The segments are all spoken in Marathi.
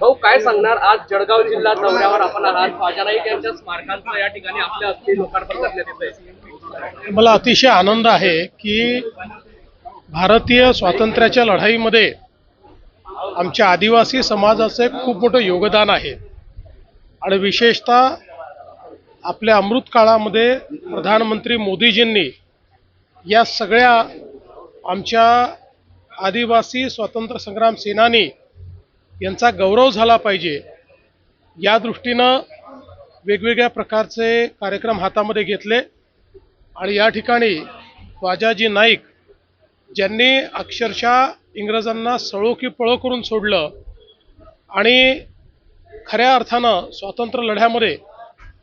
भाऊ काय सांगणार, आज जळगाव जिल्हा दौऱ्यावर आपण आहात, ख्वाजा नाईक यांच्या स्मारकांचं या ठिकाणी आपल्या हस्ते लोकार्पण करण्यात येतंय. मला अतिशय आनंद आहे की भारतीय स्वातंत्र्याच्या लढाईमध्ये आमच्या आदिवासी समाजाचे खूप मोठं योगदान आहे आणि विशेषतः आपल्या अमृत काळामध्ये प्रधानमंत्री मोदीजींनी या सगळ्या आमच्या आदिवासी स्वातंत्र्य संग्राम सेनानी यांचा गौरव झाला पाहिजे या दृष्टीनं वेगवेगळ्या प्रकारचे कार्यक्रम हातामध्ये घेतले आणि या ठिकाणी ख्वाजाजी नाईक ज्यांनी अक्षरशः इंग्रजांना सळो की पळो करून सोडलं आणि खऱ्या अर्थानं स्वातंत्र्य लढ्यामध्ये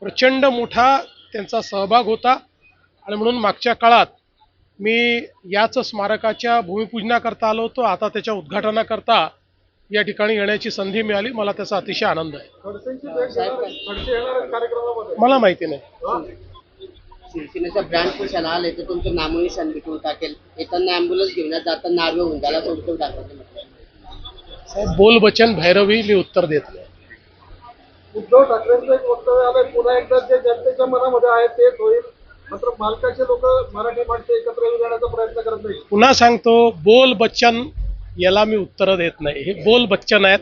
प्रचंड मोठा त्यांचा सहभाग होता आणि म्हणून मागच्या काळात मी याच स्मारकाच्या भूमिपूजनाकरता आलो होतो. आता त्याच्या उद्घाटनाकरता या ठिकाणी येण्याची संधी मिळाली. मला त्याचा अतिशय आनंद आहे. मला माहिती नाही. शिवसेनेचा ब्रँड पुशाल आले तर तुमचं नामोनिशान विकून टाकेल. येताना ॲम्ब्युलन्स घेऊन जाताना नार्वे होऊन त्याला उद्धव ठाकरे साहेब बोल बचन भैरवी मी उत्तर देत नाही. उद्धव ठाकरेंचं एक वक्तव्य आलंय, पुन्हा एकदा जे जनतेच्या मनामध्ये आहे तेच होईल, मात्र मालकाचे लोक मराठी माणसं एकत्र येण्याचा प्रयत्न करत नाही. पुन्हा सांगतो, बोल बच्चन याला मी उत्तर देत नाही. हे बोल बच्चन आहेत,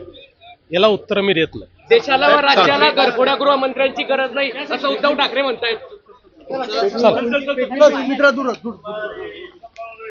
याला उत्तर मी देत नाही. देशाला व राज्याला घरफोड्या गृहमंत्र्यांची गरज नाही असं उद्धव ठाकरे म्हणतायत. चला.